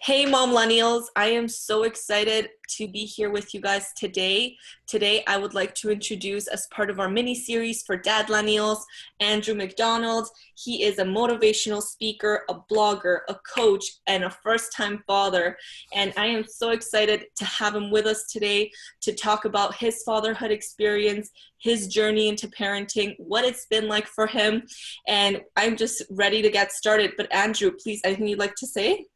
Hey, Momlenials. I am so excited to be here with you guys today. Today, I would like to introduce, as part of our mini series for Dadlenials, Andrew Mcdonald. He is a motivational speaker, a blogger, a coach, and a first-time father. And I am so excited to have him with us today to talk about his fatherhood experience, his journey into parenting, what it's been like for him. And I'm just ready to get started. But Andrew, please, anything you'd like to say?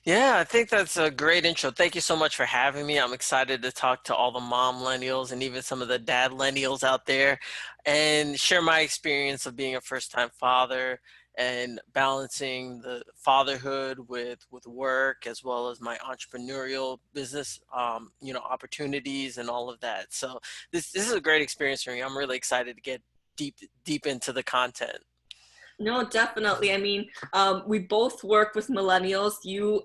Yeah, I think that's a great intro. Thank you so much for having me. I'm excited to talk to all the momlenials and even some of the dadlenials out there and share my experience of being a first-time father and balancing the fatherhood with work as well as my entrepreneurial business opportunities and all of that. So this is a great experience for me. I'm really excited to get deep into the content. No, definitely. I mean, we both work with millennials. You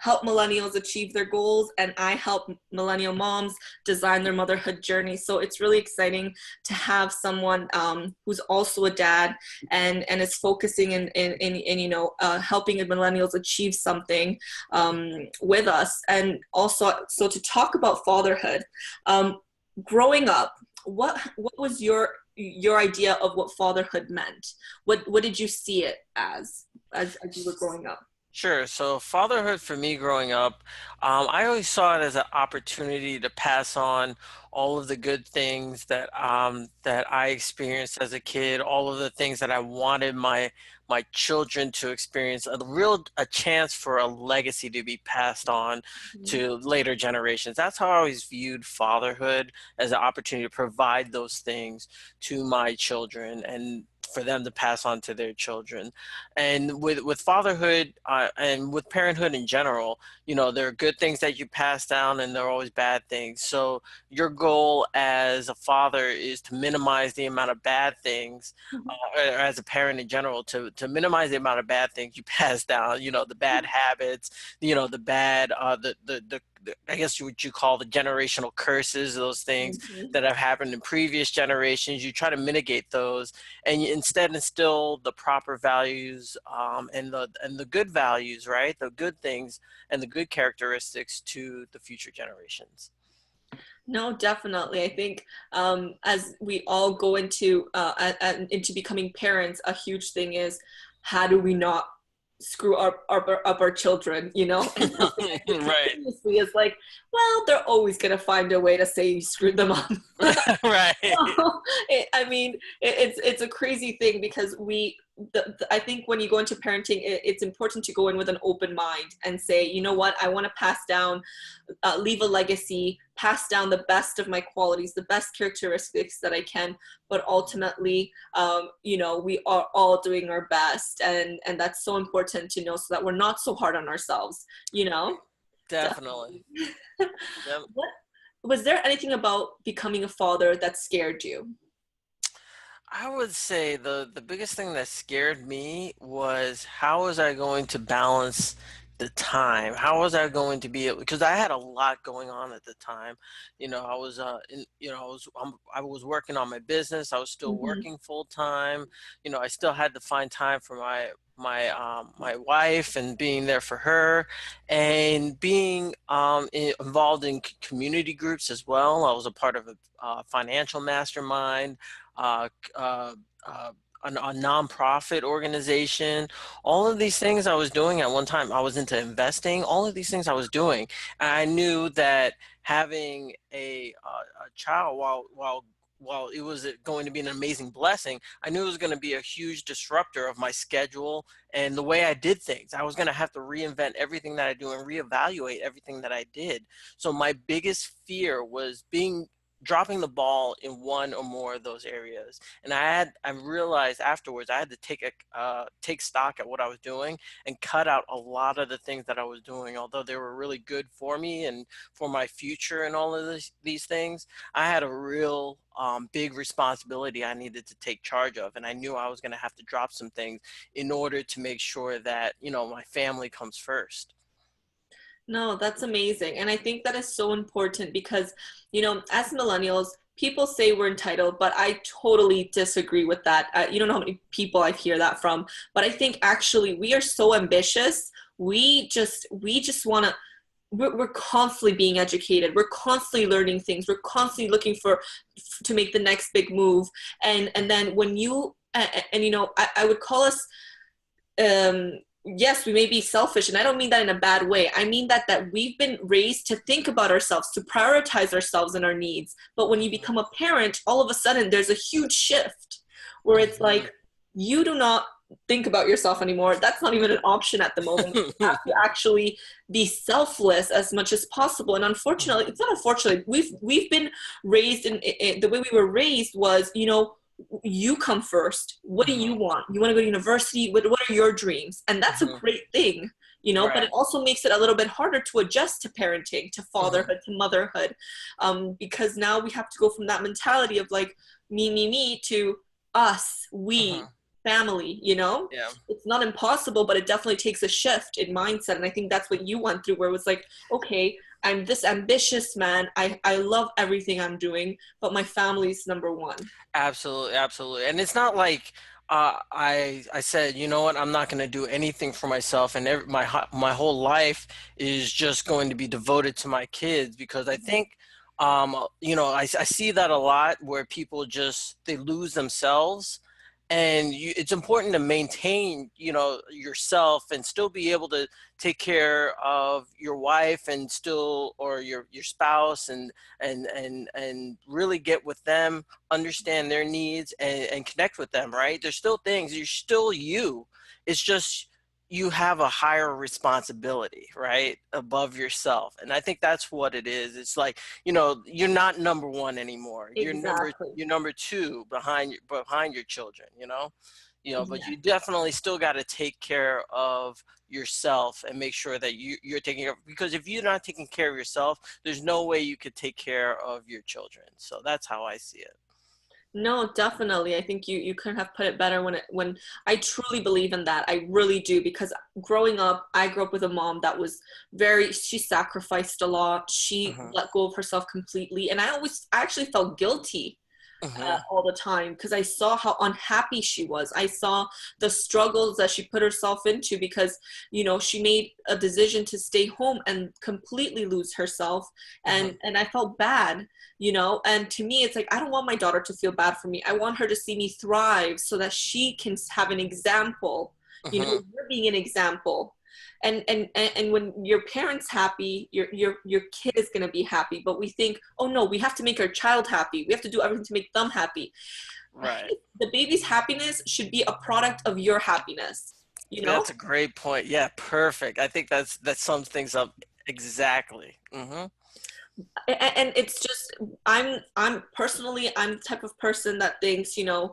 help millennials achieve their goals, and I help millennial moms design their motherhood journey. So it's really exciting to have someone who's also a dad and is focusing in helping millennials achieve something with us. And also, so to talk about fatherhood, growing up, what was your idea of what fatherhood meant? What did you see it as you were growing up? Sure. So fatherhood for me growing up, I always saw it as an opportunity to pass on all of the good things that I experienced as a kid, all of the things that I wanted my children to experience, a chance for a legacy to be passed on Mhm. to later generations. That's how I always viewed fatherhood, as an opportunity to provide those things to my children and for them to pass on to their children. And with fatherhood and with parenthood in general, there are good things that you pass down and there are always bad things. So your goal as a father is to minimize the amount of bad things, or as a parent in general, to minimize the amount of bad things you pass down, the bad habits, the bad, I guess what you call the generational curses, those things Mhm. that have happened in previous generations. You try to mitigate those and you instead instill the proper values, and the good values, right? The good things and the good characteristics to the future generations. No, definitely. I think as we all go into becoming parents, a huge thing is how do we not screw up our children, And something I hear Right. continuously is like, well, they're always gonna find a way to say you screwed them up. Right. I mean, it's a crazy thing because I think when you go into parenting, it's important to go in with an open mind and say, you know what, I want to pass down, leave a legacy, pass down the best of my qualities, the best characteristics that I can. But ultimately, we are all doing our best, and that's so important to know so that we're not so hard on ourselves. You know, Definitely. definitely. Yep. What was there anything about becoming a father that scared you? I would say the biggest thing that scared me was how was I going to balance the time? How was I going to be able, because I had a lot going on at the time. I was I was working on my business. I was still Hmm. working full time. I still had to find time for my wife and being there for her and being involved in community groups as well. I was a part of a financial mastermind, uh, uh, uh, a nonprofit organization. All of these things I was doing at one time. I was into investing. All of these things I was doing. And I knew that having a child, while it was going to be an amazing blessing, I knew it was going to be a huge disruptor of my schedule and the way I did things. I was going to have to reinvent everything that I do and reevaluate everything that I did. So my biggest fear was being dropping the ball in one or more of those areas. And I realized afterwards I had to take stock at what I was doing and cut out a lot of the things that I was doing, although they were really good for me and for my future and all of these things. I had a real big responsibility I needed to take charge of, and I knew I was going to have to drop some things in order to make sure that my family comes first. No, that's amazing. And I think that is so important because, as millennials, people say we're entitled, but I totally disagree with that. You don't know how many people I hear that from, but I think actually we are so ambitious. we just want to, we're constantly being educated, we're constantly learning things, we're constantly looking for to make the next big move. And then when you and you know, I would call us, um yes, we may be selfish, and I don't mean that in a bad way. I mean that we've been raised to think about ourselves, to prioritize ourselves and our needs. But when you become a parent, all of a sudden there's a huge shift where it's Mm-hmm. like, you do not think about yourself anymore. That's not even an option at the moment. You have to actually be selfless as much as possible. And unfortunately, it's not unfortunately, we've been raised in the way we were raised was, you know, you come first. What do you want? You want to go to university? What are your dreams? And that's a Mm-hmm. great thing, you know, but Right. it also makes it a little bit harder to adjust to parenting, to Mm-hmm. fatherhood, to motherhood, because now we have to go from that mentality of like me to us, we, Mm-hmm. family, you know? Yeah. It's not impossible, but it definitely takes a shift in mindset. And I think that's what you went through, where it was like, okay, I'm this ambitious man. I love everything I'm doing, but my family's number one. Absolutely, absolutely. And it's not like I said, you know what, I'm not going to do anything for myself, and my whole life is just going to be devoted to my kids, because I think you know, I see that a lot where people just they lose themselves, and it's important to maintain, you know, yourself and still be able to take care of your wife and still, or your spouse, and really get with them, understand their needs, and connect with them, right? There's still things, you're still you. It's just you have a higher responsibility, right? Above yourself. And I think that's what it is. It's like, you know, you're not number one anymore. Exactly. You're number two behind your children, you know, but Yeah. you definitely still got to take care of yourself and make sure that you're taking care of, because if you're not taking care of yourself, there's no way you could take care of your children. So that's how I see it. No, definitely. I think you couldn't have put it better when I truly believe in that. I really do, because growing up, I grew up with a mom that was she sacrificed a lot. She Hmm. let go of herself completely. And I actually felt guilty Hmm. all the time, because I saw how unhappy she was. I saw the struggles that she put herself into, because, you know, she made a decision to stay home and completely lose herself. Hmm. And I felt bad, you know. And to me, it's like, I don't want my daughter to feel bad for me. I want her to see me thrive so that she can have an example. You know, Hmm. you're being an example. And when your parents happy, your kid is going to be happy. But we think, oh no, we have to make our child happy, we have to do everything to make them happy. Right. The baby's happiness should be a product of your happiness, you know. That's a great point. Yeah, perfect. I think that sums things up exactly. Hmm. And it's just, I'm personally, I'm the type of person that thinks, you know,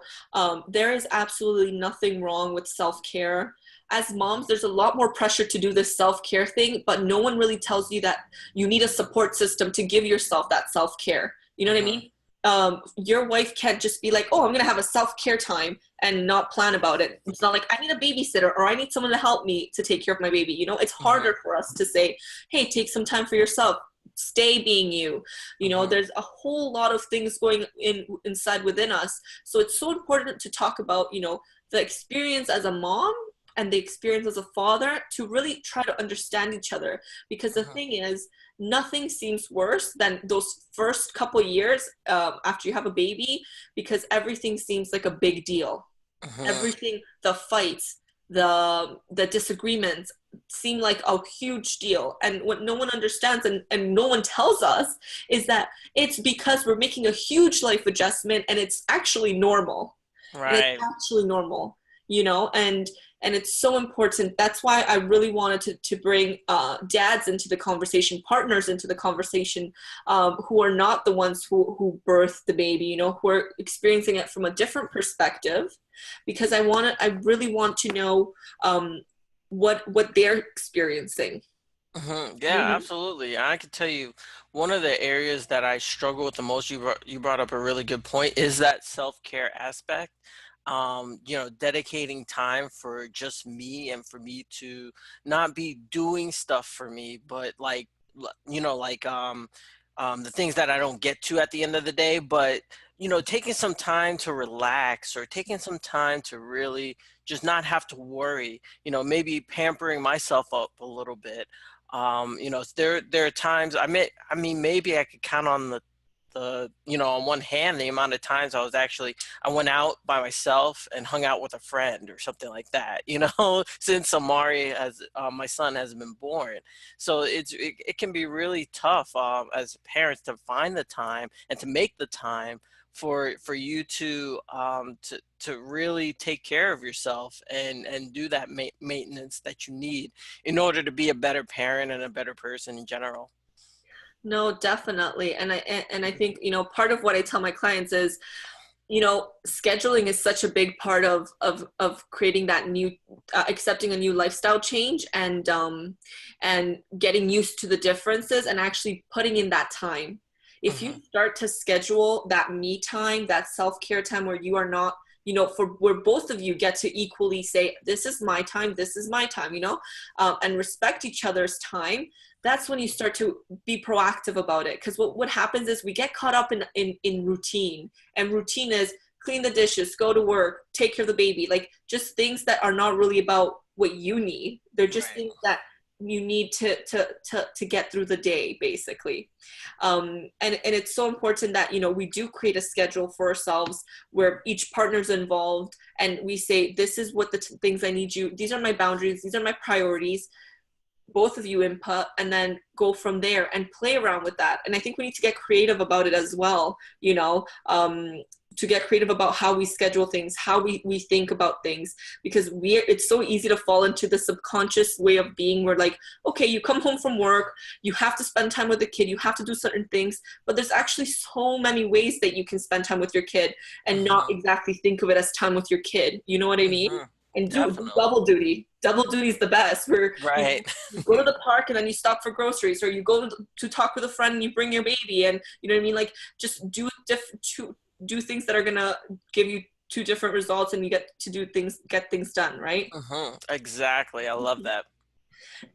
there is absolutely nothing wrong with self-care. As moms, there's a lot more pressure to do this self-care thing, but no one really tells you that you need a support system to give yourself that self-care. You know what I Hmm. mean? Your wife can't just be like, oh, I'm gonna have a self-care time and not plan about it. It's not like, I need a babysitter or I need someone to help me to take care of my baby. You know, it's Hmm. harder for us to say, hey, take some time for yourself, stay being you. You know, Hmm. there's a whole lot of things going inside within us. So it's so important to talk about, you know, the experience as a mom and the experience as a father, to really try to understand each other. Because the Hmm. thing is, nothing seems worse than those first couple years after you have a baby, because everything seems like a big deal. Hmm. Everything, the fights, the disagreements seem like a huge deal. And what no one understands, and no one tells us, is that it's because we're making a huge life adjustment, and it's actually normal. And it's Right. actually normal, you know. And it's so important. That's why I really wanted to bring dads into the conversation, partners into the conversation, who are not the ones who birthed the baby, you know, who are experiencing it from a different perspective. Because I really want to know, what they're experiencing. Hmm. Yeah, Mhm. absolutely. I can tell you one of the areas that I struggle with the most, you brought up a really good point, is that self-care aspect. You know, dedicating time for just me, and for me to not be doing stuff for me, but like, you know, like the things that I don't get to at the end of the day. But, you know, taking some time to relax or taking some time to really just not have to worry, you know, maybe pampering myself up a little bit. You know, there are times I mean, maybe I could count on you know, on one hand, the amount of times I went out by myself and hung out with a friend or something like that, you know, since my son has been born. So it can be really tough as parents to find the time and to make the time for you to really take care of yourself and do that maintenance that you need in order to be a better parent and a better person in general. No, definitely. And I think, you know, part of what I tell my clients is, you know, scheduling is such a big part of creating that new, accepting a new lifestyle change, and getting used to the differences and actually putting in that time. If you Hmm. start to schedule that me time, that self-care time where you are not, you know, for where both of you get to equally say, this is my time, this is my time, you know, and respect each other's time, that's when you start to be proactive about it. Because what happens is we get caught up in routine, and routine is clean the dishes, go to work, take care of the baby, like just things that are not really about what you need. They're just Right. things that you need to get through the day, basically. And it's so important that, you know, we do create a schedule for ourselves where each partner's involved, and we say, this is what the things I need you, these are my boundaries, these are my priorities, both of you input, and then go from there and play around with that. And I think we need to get creative about it as well, you know, to get creative about how we schedule things, how we think about things, because it's so easy to fall into the subconscious way of being where, like, okay, you come home from work, you have to spend time with the kid, you have to do certain things, but there's actually so many ways that you can spend time with your kid and not Hmm. exactly think of it as time with your kid, you know what I mean? Hmm. And do Definitely. double duty. Double duty is the best, where Right. you go to the park and then you stop for groceries, or you go to talk with a friend and you bring your baby, and you know what I mean, like just do things that are gonna give you two different results, and you get to get things done, right? Hmm. Exactly. I love that.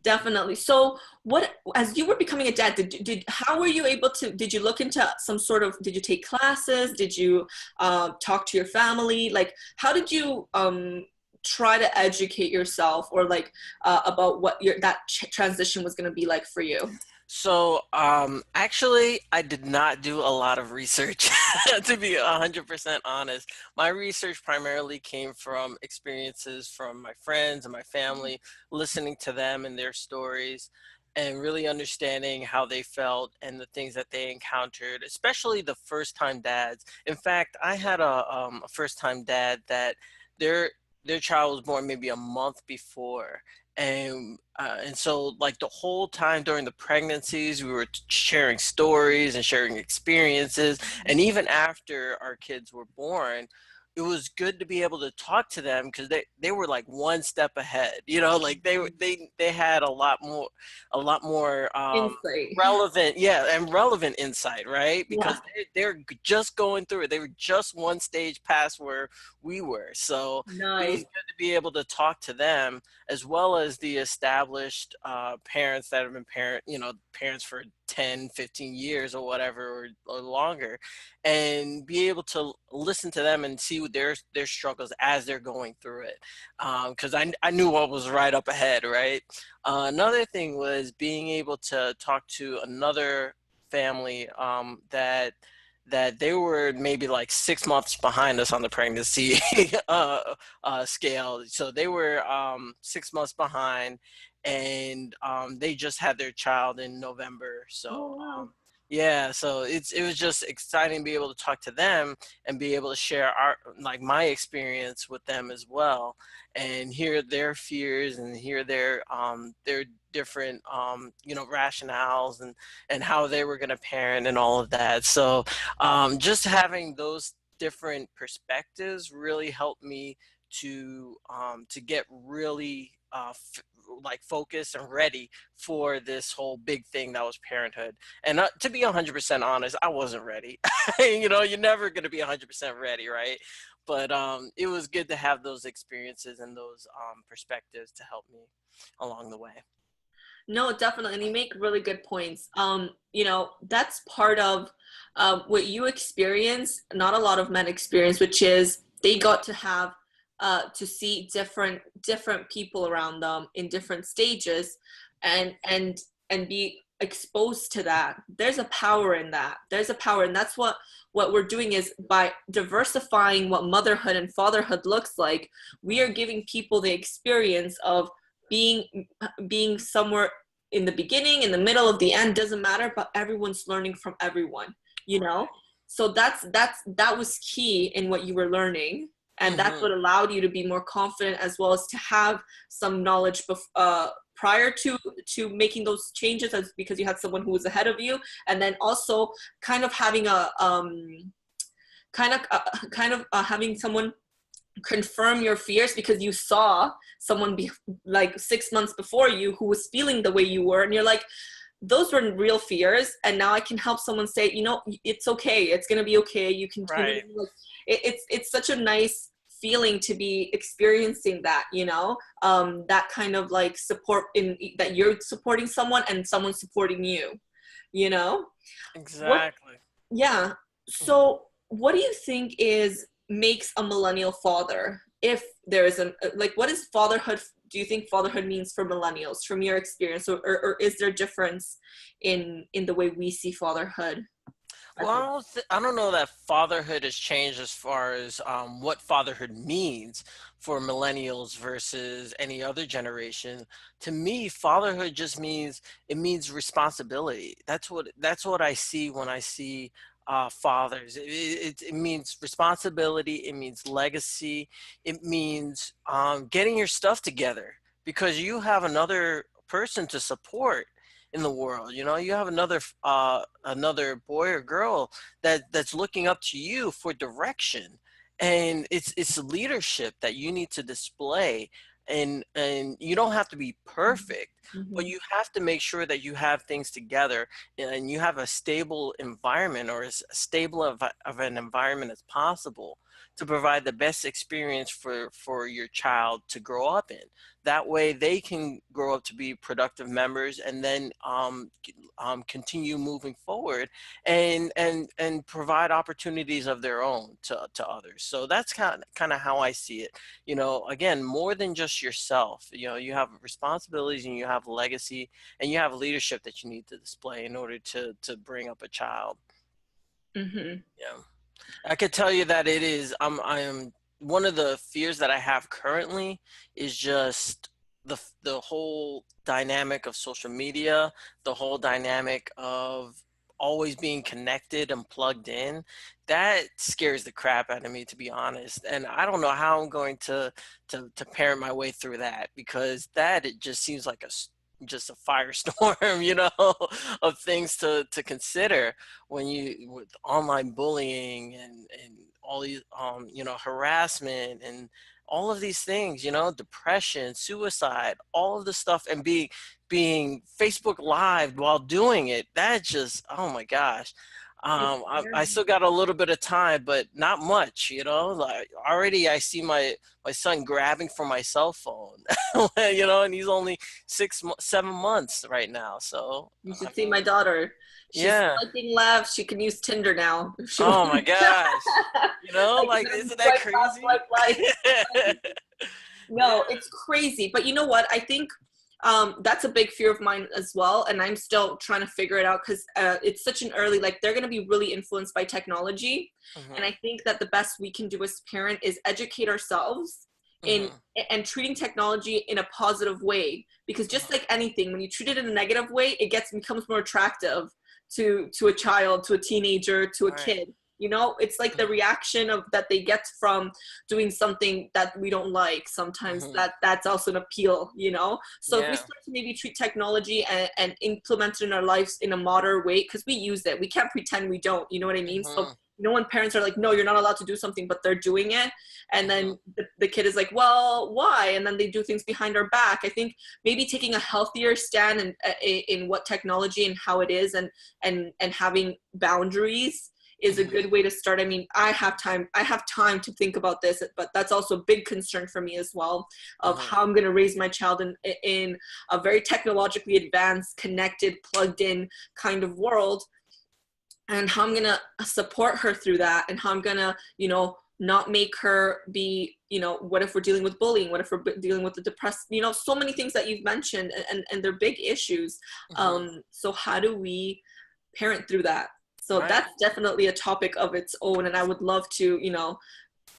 Definitely. So what, as you were becoming a dad, did how were you able to, did you look into some sort of, did you take classes, did you talk to your family, like how did you try to educate yourself, or like about what your that transition was going to be like for you? So, actually, I did not do a lot of research, to be 100% honest. My research primarily came from experiences from my friends and my family, listening to them and their stories, and really understanding how they felt and the things that they encountered, especially the first-time dads. In fact, I had a first-time dad that their their child was born maybe a month before, and so like the whole time during the pregnancies we were sharing stories and sharing experiences, and even after our kids were born it was good to be able to talk to them because they were like one step ahead, you know, like they had a lot more Insight. relevant, yeah, and relevant insight, right? Yeah. Because they're just going through it, they were just one stage past where we were. So it was Nice. good to be able to talk to them as well as the established parents that have been parents for 10, 15 years or whatever, or longer, and be able to listen to them and see what their struggles as they're going through it, because I knew what was right up ahead, right? Another thing was being able to talk to another family that they were maybe like 6 months behind us on the pregnancy scale. So they were 6 months behind, and they just had their child in November. So Oh wow. yeah, so it was just exciting to be able to talk to them and be able to share my experience with them as well, and hear their fears and hear their different rationales and how they were going to parent and all of that. So just having those different perspectives really helped me to get really like focused and ready for this whole big thing that was parenthood. And to be 100% honest, I wasn't ready. You know, you're never going to be 100% ready, right? But it was good to have those experiences and those perspectives to help me along the way. No, definitely. And you make really good points. You know, that's part of what you experience, not a lot of men experience, which is they got to have to see different people around them in different stages and be exposed to that. There's a power in that. There's a power, and that's what we're doing is by diversifying what motherhood and fatherhood looks like, we are giving people the experience of being being somewhere in the beginning, in the middle, of the end, doesn't matter, but everyone's learning from everyone, you know? So that was key in what you were learning. And that's Mm-hmm. what allowed you to be more confident as well as to have some knowledge prior to making those changes, as because you had someone who was ahead of you, and then also kind of having a having someone confirm your fears because you saw someone be like 6 months before you who was feeling the way you were, and you're like, those were real fears, and now I can help someone say, you know, it's okay, it's gonna be okay, you can Right. like, it's such a nice feeling to be experiencing that, you know, that kind of like support in that you're supporting someone and someone supporting you, you know. What Exactly. Yeah. So, what do you think is makes a millennial father? If there is a like, what is fatherhood? Do you think fatherhood means for millennials, from your experience, or is there a difference in the way we see fatherhood? Well, I don't know that fatherhood has changed as far as what fatherhood means for millennials versus any other generation. To me, fatherhood just means it means responsibility. That's what I see when I see fathers. It means responsibility. It means legacy. It means getting your stuff together because you have another person to support in the world. You know, you have another boy or girl that's looking up to you for direction, and it's leadership that you need to display. And you don't have to be perfect, but Mm-hmm. you have to make sure that you have things together and you have a stable environment, or as stable of an environment as possible, to provide the best experience for your child to grow up in. That way they can grow up to be productive members, and then continue moving forward and provide opportunities of their own to others. So that's kind of how I see it. You know, again, more than just yourself. You know, you have responsibilities and you have legacy and you have leadership that you need to display in order to bring up a child. Mm-hmm. Yeah. I could tell you that I am one of the fears that I have currently is just the whole dynamic of social media, the whole dynamic of always being connected and plugged in. That scares the crap out of me, to be honest. And I don't know how I'm going to parent my way through that, because that it just seems like just a firestorm, you know, of things to consider when you with online bullying and all these you know, harassment and all of these things, you know, depression, suicide, all of the stuff, and being Facebook live while doing it. That just, oh my gosh. It's I still got a little bit of time, but not much, you know. Like already I see my son grabbing for my cell phone, you know, and he's only 7 months right now. So You I should see my mean, daughter. She's yeah. swiping left. She can use Tinder now if she Oh my wants. gosh. You know, Like, like, isn't that swipe left, crazy? swipe right. Yeah. No, it's crazy. But you know what? I think that's a big fear of mine as well. And I'm still trying to figure it out because it's such an early, like, they're going to be really influenced by technology. And Hmm. I think that the best we can do as parent is educate ourselves in Hmm. and treating technology in a positive way, because just Hmm. like anything, when you treat it in a negative way, becomes more attractive to a child, to a teenager, to a Right. kid. You know, it's like the reaction of that they get from doing something that we don't like. Sometimes Hmm. that's also an appeal, you know. So if we Yeah. start to maybe treat technology and implement it in our lives in a modern way, because we use it, we can't pretend we don't, you know what I mean? So Hmm. you know, when parents are like, no, you're not allowed to do something, but they're doing it, and Hmm. then the kid is like, well, why? And then they do things behind our back. I think maybe taking a healthier stand in what technology and how it is, and having boundaries is a Mhm. good way to start. I mean, I have time to think about this, but that's also a big concern for me as well, of Mhm. how I'm going to raise my child in a very technologically advanced, connected, plugged in kind of world, and how I'm going to support her through that, and how I'm going to, not make her be, what if we're dealing with bullying? What if we're dealing with the depressed, so many things that you've mentioned, and they're big issues. Mhm. So how do we parent through that? So Right. that's definitely a topic of its own. And I would love to,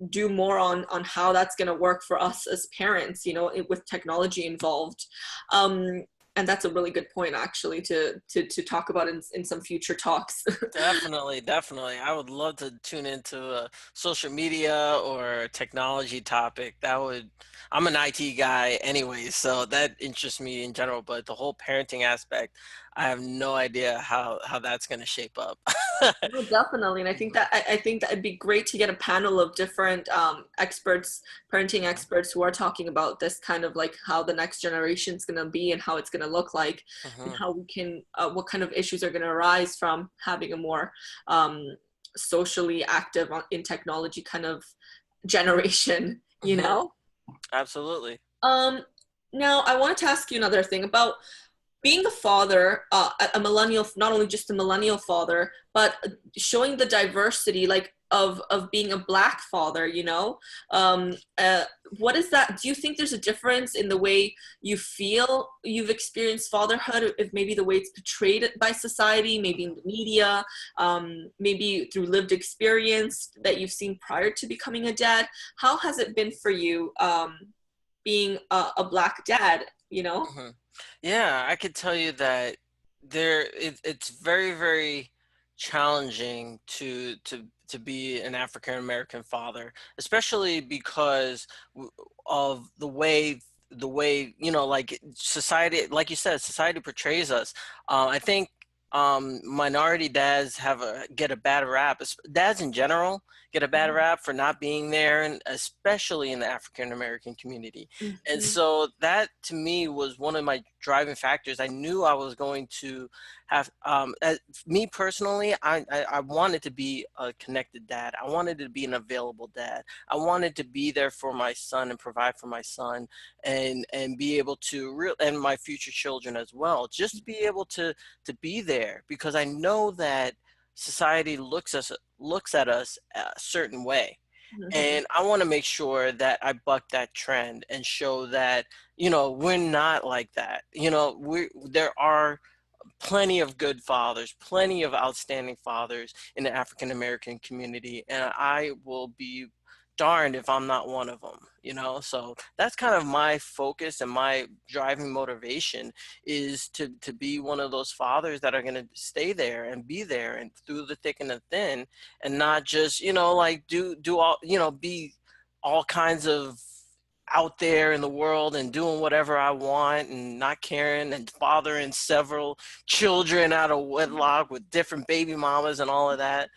do more on how that's going to work for us as parents, with technology involved. Um, and that's a really good point, actually, to talk about in some future talks. Definitely, definitely. I would love to tune into a social media or technology topic. I'm an IT guy anyway, so that interests me in general. But the whole parenting aspect, I have no idea how that's going to shape up. No, definitely, and Mhm. I think that it'd be great to get a panel of different experts, parenting experts, who are talking about this kind of like how the next generation is going to be and how it's going to look like, and Mhm. how we can, what kind of issues are going to arise from having a more um, socially active in technology kind of generation. You Mhm. know. Absolutely. Um, Now I wanted to ask you another thing about being a father, a millennial, not only just a millennial father, but showing the diversity, like of being a black father. Um, uh, what is that? Do you think there's a difference in the way you feel you've experienced fatherhood, if maybe the way it's portrayed by society, maybe in the media, maybe through lived experience that you've seen prior to becoming a dad? How has it been for you, being a black dad? Mhm. Yeah, I could tell you that it's very, very challenging to be an African American father, especially because of the way like society, like you said, society portrays us. I think minority dads get a bad rap. Dads in general get a bad rap for not being there, and especially in the African American community. And Mhm. so that to me was one of my driving factors. I knew I was going to have, as, me personally, I wanted to be a connected dad. I wanted to be an available dad. I wanted to be there for my son and provide for my son, and be able to and my future children as well. Just to be able to be there, because I know that society looks at us a certain way, Mhm. and I want to make sure that I buck that trend and show that, we're not like that. There are plenty of good fathers, plenty of outstanding fathers in the African American community, and I will be darned if I'm not one of them. So that's kind of my focus, and my driving motivation is to be one of those fathers that are going to stay there and be there and through the thick and the thin, and not just, like do all, be all kinds of out there in the world and doing whatever I want and not caring and fathering several children out of wedlock with different baby mamas and all of that.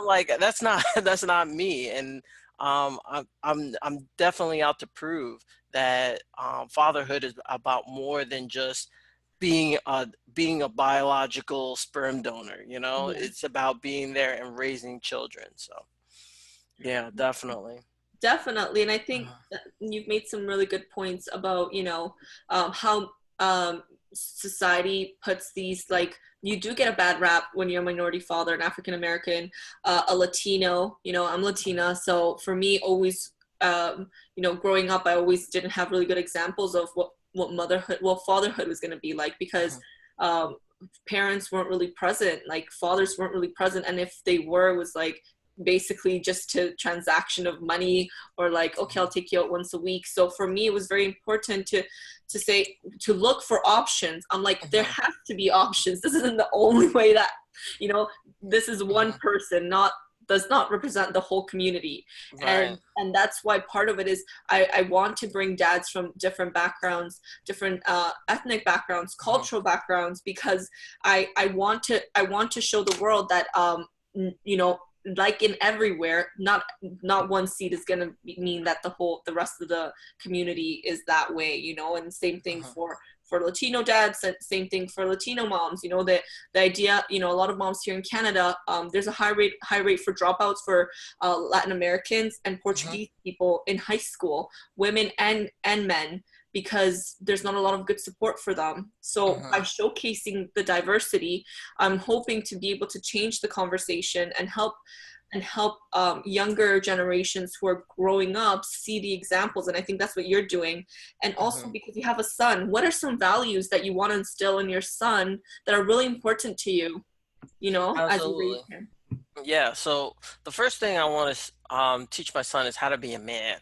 Like that's not that's not me. And I'm definitely out to prove that fatherhood is about more than just being a biological sperm donor. Yeah. It's about being there and raising children. So yeah, definitely. Definitely, and I think that you've made some really good points about, how society puts these, like, you do get a bad rap when you're a minority father, an African American, a Latino. I'm Latina, so for me, always, growing up, I always didn't have really good examples of what fatherhood was going to be like, because Mhm. um, parents weren't really present, like fathers weren't really present, and if they were, it was like basically just to transaction of money, or like, okay, I'll take you out once a week. So for me, it was very important to say, to look for options. I'm like, there Mhm. has to be options. This isn't the only way that, you know this is one Mhm. person, not does not represent the whole community. Right. And that's why part of it is, I want to bring dads from different backgrounds, different ethnic backgrounds, Mhm. cultural backgrounds, because I want to show the world that, you know like in everywhere, not one seed is going to mean that the rest of the community is that way. And same thing Mhm. for Latino dads, same thing for Latino moms. You know, the idea, you know, a lot of moms here in Canada, there's a high rate for dropouts for Latin Americans and Mm-hmm. Portuguese people in high school, women and men, because there's not a lot of good support for them. So by Mm-hmm. showcasing the diversity, I'm hoping to be able to change the conversation and help younger generations who are growing up see the examples. And I think that's what you're doing. And also Mm-hmm. because you have a son, what are some values that you want to instill in your son that are really important to you, you know, as you raise Absolutely. him? Yeah, so the first thing I want to teach my son is how to be a man.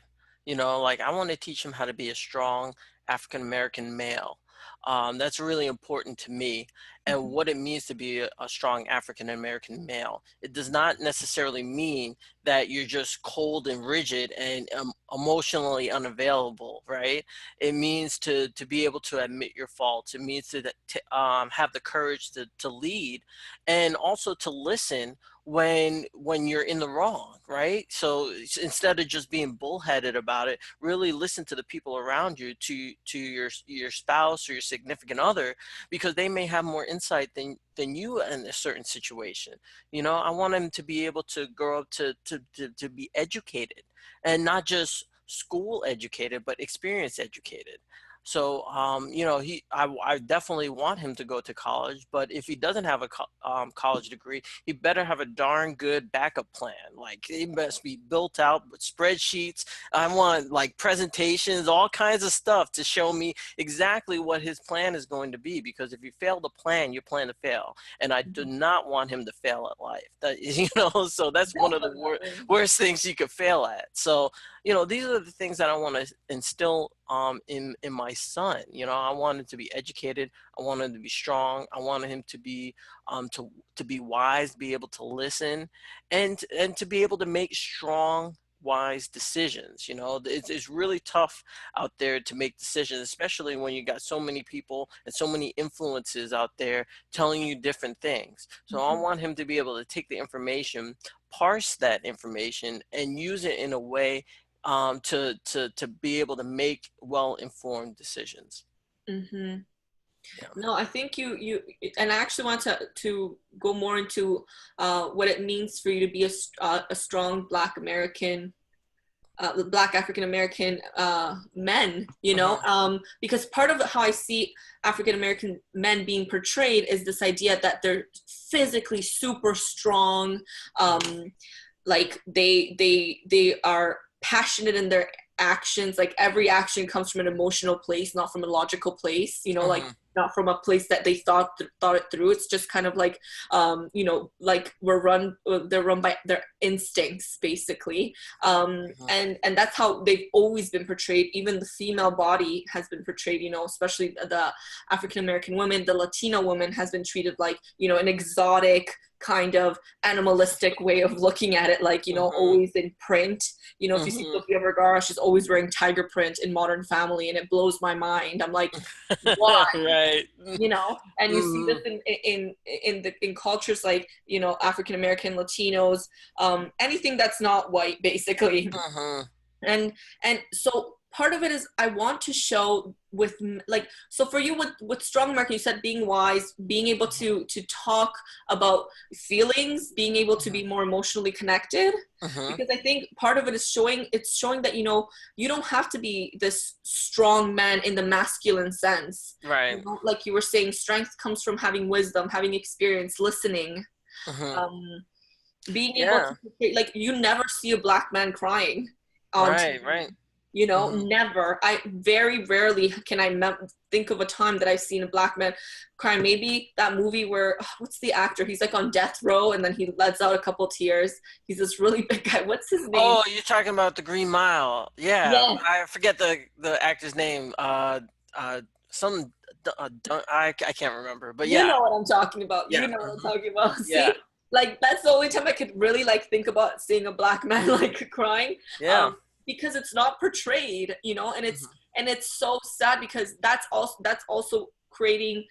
You know, like I want to teach him how to be a strong African American male. That's really important to me and what it means to be a strong African American male. It does not necessarily mean that you're just cold and rigid and emotionally unavailable, right? It means to be able to admit your faults. It means to have the courage to lead and also to listen when you're in the wrong, right? So instead of just being bullheaded about it, really listen to the people around you, to your spouse or your significant other, because they may have more insight than you in a certain situation. You know, I want him to be able to grow up to be educated, and not just school educated, but experience educated. So, you know, I definitely want him to go to college, but if he doesn't have a college degree, he better have a darn good backup plan. Like it must be built out with spreadsheets. I want like presentations, all kinds of stuff to show me exactly what his plan is going to be. Because if you fail to plan, you plan to fail, and I do not want him to fail at life. That you know, so that's one of the Definitely. worst things you could fail at. So you know, these are the things that I want to instill in my son. You know, I want him to be educated. I want him to be strong. I want him to be to be wise, be able to listen, and to be able to make strong, wise decisions. You know, it's really tough out there to make decisions, especially when you got so many people and so many influences out there telling you different things. So I Mhm. want him to be able to take the information, parse that information, and use it in a way to be able to make well-informed decisions. Mhm. Yeah. No, I think and I actually want to go more into what it means for you to be a strong Black American, Black African American men, you know, Hmm. because part of how I see African American men being portrayed is this idea that they're physically super strong, um, like they are passionate in their actions. Like every action comes from an emotional place, not from a logical place, you know, like Hmm. not from a place that they thought it through. It's just kind of like you know, like they're run by their instincts basically. Hmm. And that's how they've always been portrayed. Even the female body has been portrayed, you know, especially the African American woman, the Latino woman has been treated like, you know, an exotic kind of animalistic way of looking at it, like, you know, Hmm. always in print. You know, if you see Hmm. Sofia Vergara, she's always wearing tiger print in Modern Family, and it blows my mind. I'm like, why? Right. You know, and you see Hmm. this in cultures like, you know, African American, Latinos, anything that's not white basically. Hmm. And so part of it is I want to show with, like, so for you with strong American, you said being wise, being able to talk about feelings, being able to be more emotionally connected, Hmm. because I think part of it is showing that, you know, you don't have to be this strong man in the masculine sense. You Right. know, like you were saying, strength comes from having wisdom, having experience, listening, Hmm. um being able Yeah. to, like, you never see a Black man crying on Right. TV. Right. You know, Hmm. never. I very rarely can think of a time that I've seen a Black man cry. Maybe that movie where, what's the actor? He's like on death row and then he lets out a couple tears. He's this really big guy. What's his name? Oh, you're talking about the Green Mile. Yeah, Yes, I forget the actor's name. Some I can't remember, but you yeah, know what I'm talking about. yeah, You know what I'm talking about. yeah, See, like that's the only time I could really like think about seeing a Black man like crying, yeah. because it's not portrayed, you know, Hmm. and it's so sad because that's also creating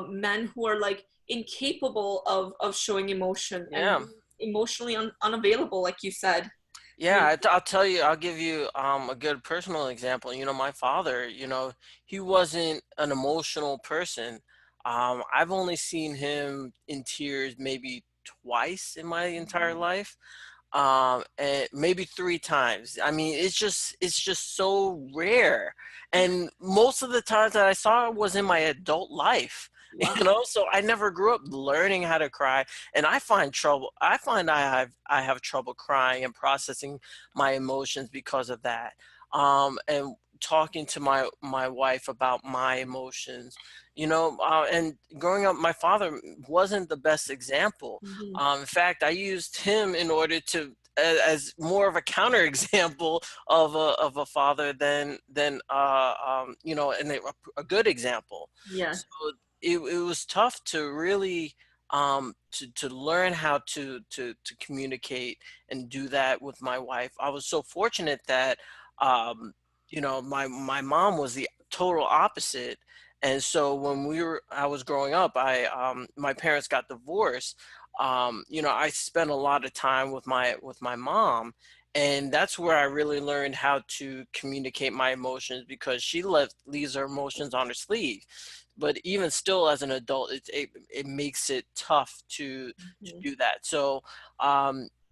men who are like incapable of showing emotion and Yeah. being emotionally unavailable, like you said. Yeah, I'll tell you, I'll give you a good personal example. My father, he wasn't an emotional person. I've only seen him in tears maybe twice in my entire life. And maybe three times. I mean, it's just so rare. And most of the times that I saw it was in my adult life. Wow. So I never grew up learning how to cry, and I find I have trouble crying and processing my emotions because of that. And talking to my wife about my emotions, and growing up, my father wasn't the best example. Mhm. In fact, I used him in order to as more of a counterexample of a father than and a good example. Yeah. So it was tough to really to learn how to communicate and do that with my wife. I was so fortunate that my mom was the total opposite. And so when I was growing up, my parents got divorced. I spent a lot of time with my mom, and that's where I really learned how to communicate my emotions, because she leaves her emotions on her sleeve. But even still, as an adult, it makes it tough to Mhm. do that. So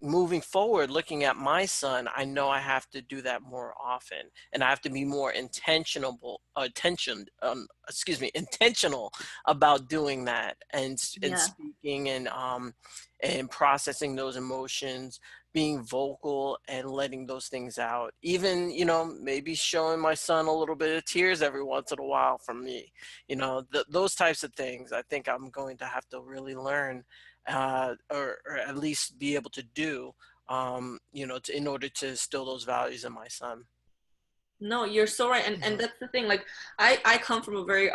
moving forward, looking at my son, I know I have to do that more often, and I have to be more intentional about doing that, and Yeah. speaking, and processing those emotions, being vocal and letting those things out. Even, maybe showing my son a little bit of tears every once in a while from me. Those types of things, I think I'm going to have to really learn, or at least be able to do, in order to instill those values in my son. No, you're so right. And Hmm. that's the thing. Like I come from a very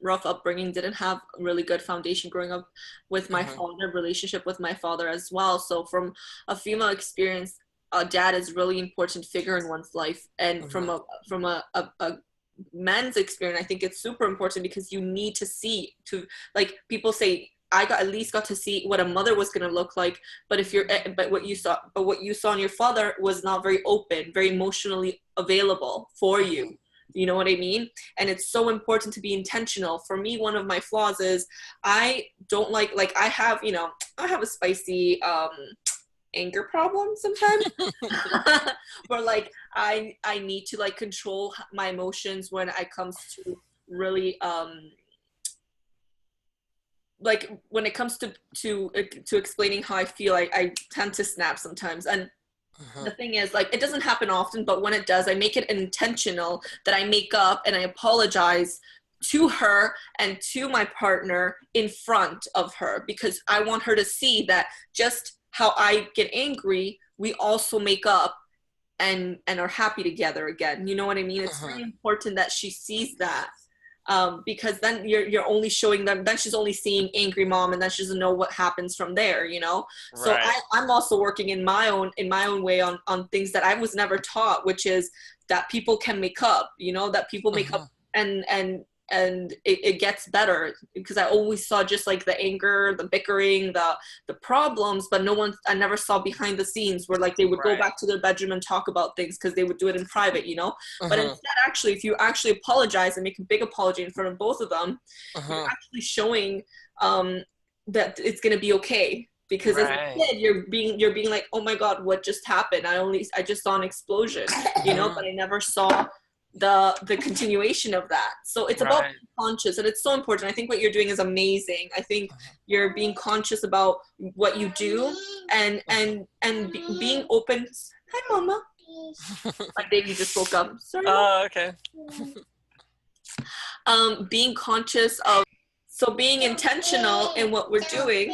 rough upbringing, didn't have a really good foundation growing up with my Hmm. father, relationship with my father as well. So from a female experience, a dad is really important figure in one's life. And Hmm. from a men's experience, I think it's super important because you need to see to like people say I got at least got to see what a mother was going to look like, but if you're but what you saw in your father was not very open, very emotionally available for you. Hmm. You know what I mean? And it's so important to be intentional. For me, one of my flaws is I don't like I have, I have a spicy anger problem sometimes. Where like I need to like control my emotions when it comes to really like when it comes to explaining how I feel, I tend to snap sometimes. And Hmm. the thing is, like, it doesn't happen often, but when it does, I make it intentional that I make up and I apologize to her and to my partner in front of her, because I want her to see that just how I get angry, we also make up and are happy together again. You know what I mean? It's Hmm. very important that she sees that, because then you're only showing them. Then she's only seeing angry mom, and then she doesn't know what happens from there. So Right. I'm also working in my own way on things that I was never taught, which is that people can make up. That people make up, Hmm. and it gets better, because I always saw just like the anger, the bickering, the problems, but I never saw behind the scenes where like they would go Right. back to their bedroom and talk about things because they would do it in private. But Hmm. instead, actually, if you actually apologize and make a big apology in front of both of them, you're Hmm. actually showing um, that it's going to be okay. Because as a Right. kid, you're being like, oh my god, what just happened? I just saw an explosion, but Hmm. I never saw the continuation of that. So it's about Right. being conscious, and it's so important. I think what you're doing is amazing. I think you're being conscious about what you do, and being open. Hi, mama. My baby just woke up. Sorry, mom. Oh, okay. Being conscious of, so being intentional in what we're doing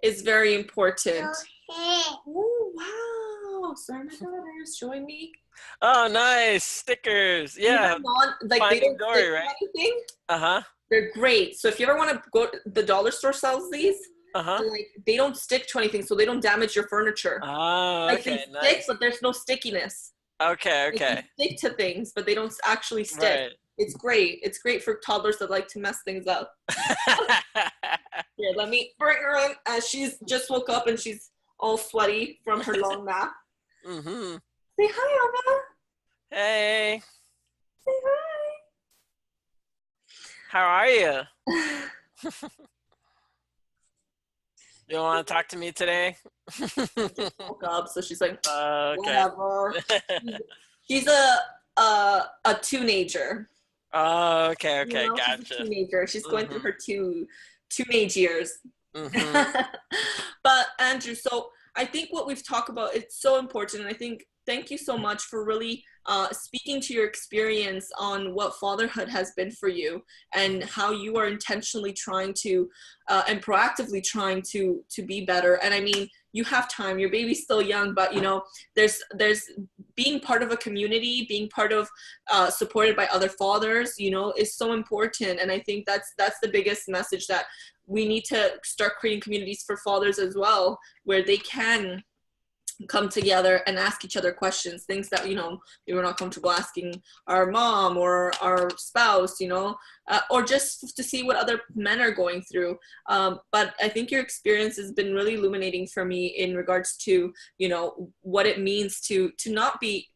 is very important. Oh wow! Sorry, my daughter is showing me. Oh, nice stickers. Even Yeah, like they Finding don't stick Dory, to right? anything. Uh-huh. They're great. So if you ever want to go, the dollar store sells these, Uh-huh. and like they don't stick to anything, so they don't damage your furniture. Oh, Like they okay, stick, nice. but there's no stickiness. Okay, Like they okay. stick to things, but they don't actually stick. Right. It's great. It's great for toddlers that like to mess things up. Here, let me bring her in as she's just woke up and she's all sweaty from her long nap. Mm-hmm. Say hi, Ava. Hey, Say how are you? hi. You want to talk to me today? She just woke up, so she's like, Okay. whatever. She's a teenager. Okay, You okay, know, she's a gotcha. teenager. She's going through Mhm. her teenage years. Mhm. But Andrew, so I think what we've talked about, it's so important, and I think thank you so much for really speaking to your experience on what fatherhood has been for you and how you are intentionally trying to and proactively trying to be better. And I mean, you have time. Your baby's still young, but you know, there's being part of a community, being part of supported by other fathers, you know, is so important. And I think that's the biggest message, that we need to start creating communities for fathers as well, where they can come together and ask each other questions, things that, you know, we were not comfortable asking our mom or our spouse, you know, or just to see what other men are going through. But I think your experience has been really illuminating for me in regards to, you know, what it means to not be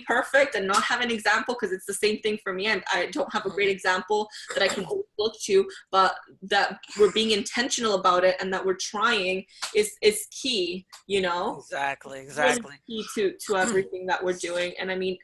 perfect and not have an example, because it's the same thing for me. I don't have a great example that I can look to, but that we're being intentional about it and that we're trying is key, you know. Exactly, Really exactly. key to everything that we're doing. And I mean,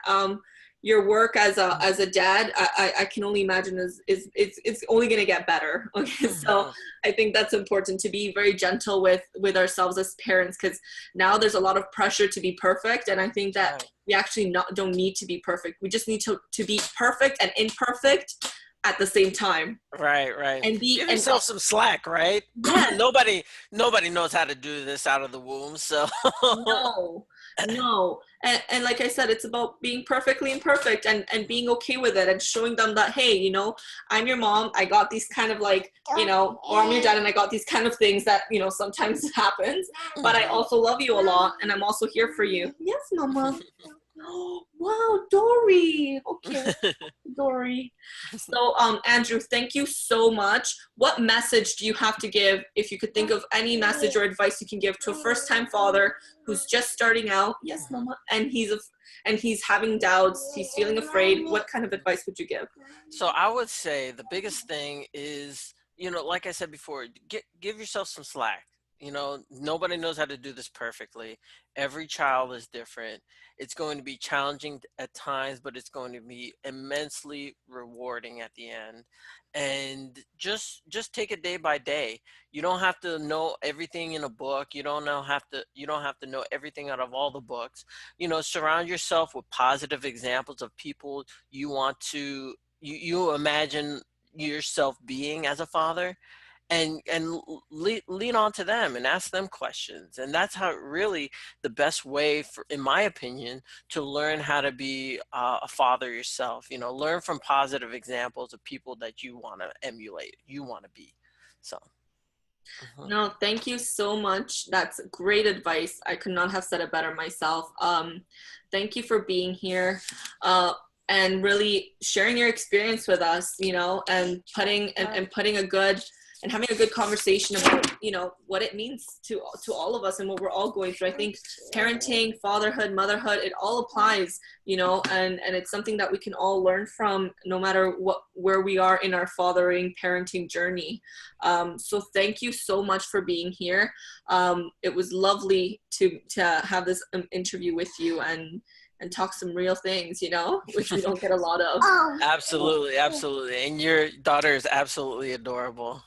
your work as a dad, I can only imagine it's only going to get better. Okay, so Mhm. I think that's important, to be very gentle with ourselves as parents, because now there's a lot of pressure to be perfect, and I think that Right, we actually don't need to be perfect. We just need to be perfect and imperfect at the same time, right, right. and be Give and yourself some slack, right? yes. Nobody knows how to do this out of the womb, so. No, no. And like I said, it's about being perfectly imperfect and being okay with it, and showing them that, hey, you know, I'm your mom. I got these kind of, like, you know, or I'm your dad and I got these kind of things that, you know, sometimes happens, but I Mhm. also love you a lot and I'm also here for you. Yes, mama. Wow, Dory. Okay, Dory. So, Andrew, thank you so much. What message do you have to give, if you could think of any message or advice you can give to a first-time father who's just starting out? Yes, mama. And he's having doubts. He's feeling afraid. What kind of advice would you give? So I would say the biggest thing is, like I said before, give yourself some slack. Nobody knows how to do this perfectly. Every child is different. It's going to be challenging at times, but it's going to be immensely rewarding at the end. And just take it day by day. You don't have to know everything in a book. You don't have to know everything out of all the books. Surround yourself with positive examples of people you want to you imagine yourself being as a father, and lean on to them and ask them questions. And that's how really the best way, for in my opinion, to learn how to be a father yourself. Learn from positive examples of people that you want to emulate, you want to be. So mhm. No, thank you so much. That's great advice. I could not have said it better myself. Thank you for being here, and really sharing your experience with us, you know, and putting a good and having a good conversation about, you know, what it means to all of us and what we're all going through. I think parenting, fatherhood, motherhood, it all applies, you know, and it's something that we can all learn from, no matter where we are in our fathering, parenting journey. So thank you so much for being here. It was lovely to have this interview with you and talk some real things, you know, which we don't get a lot of. Absolutely, absolutely. And your daughter is absolutely adorable.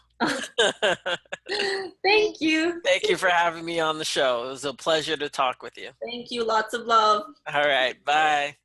Thank you. Thank you for having me on the show. It was a pleasure to talk with you. Thank you. Lots of love. All right. Bye.